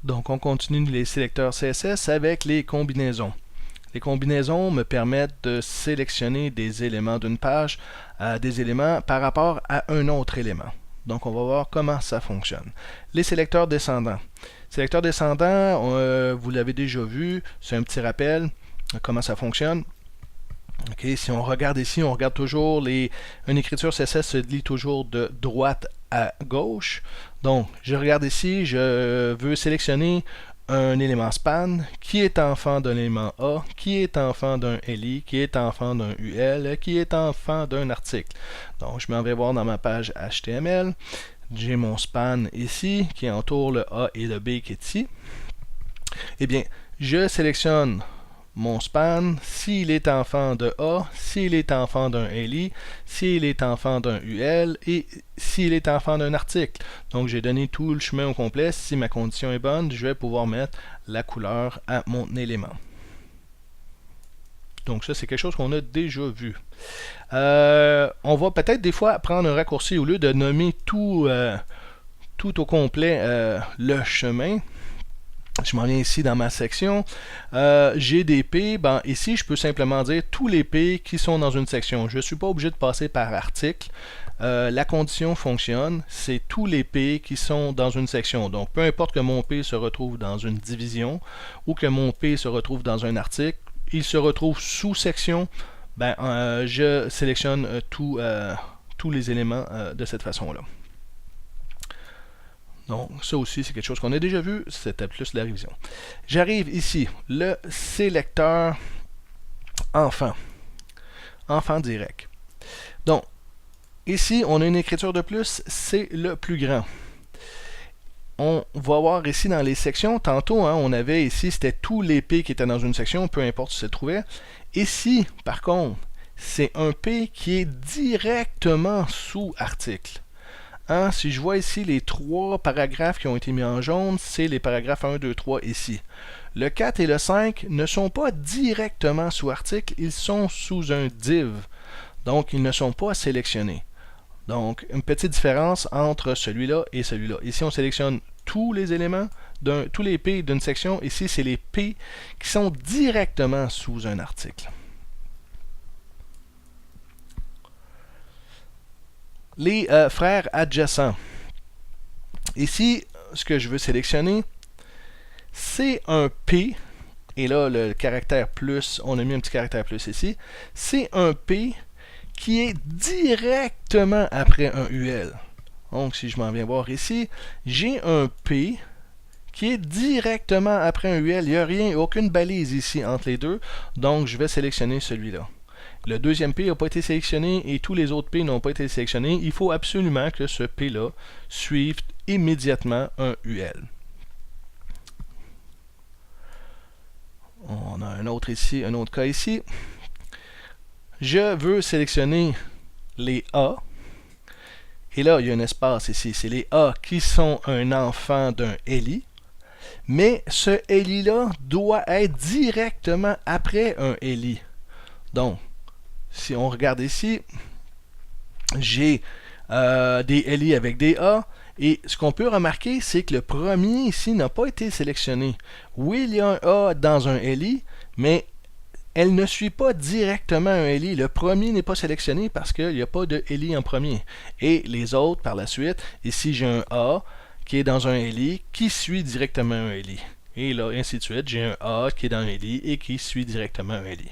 Donc, on continue les sélecteurs CSS avec les combinaisons. Les combinaisons me permettent de sélectionner des éléments d'une page, des éléments par rapport à un autre élément. Donc, on va voir comment ça fonctionne. Les sélecteurs descendants. Sélecteurs descendants, vous l'avez déjà vu, c'est un petit rappel comment ça fonctionne. Okay, si on regarde ici, on regarde toujours une écriture CSS se lit toujours de droite à gauche. Donc, je regarde ici, je veux sélectionner un élément span qui est enfant d'un élément A, qui est enfant d'un LI, qui est enfant d'un UL, qui est enfant d'un article. Donc, je m'en vais voir dans ma page HTML. J'ai mon span ici qui entoure le A et le B qui est ici. Eh bien, je sélectionne mon span, s'il est enfant de A, s'il est enfant d'un LI, s'il est enfant d'un UL et s'il est enfant d'un article. Donc j'ai donné tout le chemin au complet. Si ma condition est bonne, je vais pouvoir mettre la couleur à mon élément. Donc ça, c'est quelque chose qu'on a déjà vu. On va peut-être des fois prendre un raccourci au lieu de nommer tout au complet le chemin. Je m'en viens ici dans ma section. J'ai des P. Ben, ici, je peux simplement dire tous les P qui sont dans une section. Je ne suis pas obligé de passer par article. La condition fonctionne. C'est tous les P qui sont dans une section. Donc, peu importe que mon P se retrouve dans une division ou que mon P se retrouve dans un article, il se retrouve sous section. Ben, je sélectionne tous les éléments de cette façon-là. Donc, ça aussi, c'est quelque chose qu'on a déjà vu, c'était plus la révision. J'arrive ici, le sélecteur enfant. Enfant direct. Donc, ici, on a une écriture de plus, c'est le plus grand. On va voir ici dans les sections, tantôt, on avait ici, c'était tous les P qui étaient dans une section, peu importe où se trouvait. Ici, par contre, c'est un P qui est directement sous article. Si je vois ici les 3 paragraphes qui ont été mis en jaune, c'est les paragraphes 1, 2, 3 ici. Le 4 et le 5 ne sont pas directement sous article, ils sont sous un div. Donc, ils ne sont pas sélectionnés. Donc, une petite différence entre celui-là et celui-là. Ici, on sélectionne tous les éléments, tous les P d'une section. Ici, c'est les P qui sont directement sous un article. Les frères adjacents. Ici, ce que je veux sélectionner, c'est un P, et là, le caractère plus, on a mis un petit caractère plus ici, c'est un P qui est directement après un UL. Donc, si je m'en viens voir ici, j'ai un P qui est directement après un UL. Il n'y a rien, aucune balise ici entre les deux, donc je vais sélectionner celui-là. Le deuxième P n'a pas été sélectionné et tous les autres P n'ont pas été sélectionnés. Il faut absolument que ce P-là suive immédiatement un UL. On a un autre ici, un autre cas ici. Je veux sélectionner les A. Et là, il y a un espace ici. C'est les A qui sont un enfant d'un LI. Mais ce LI-là doit être directement après un LI. Donc, si on regarde ici, j'ai des LI avec des A. Et ce qu'on peut remarquer, c'est que le premier ici n'a pas été sélectionné. Oui, il y a un A dans un LI, mais elle ne suit pas directement un LI. Le premier n'est pas sélectionné parce qu'il n'y a pas de LI en premier. Et les autres, par la suite, ici j'ai un A qui est dans un LI qui suit directement un LI. Et là, ainsi de suite, j'ai un A qui est dans un LI et qui suit directement un LI.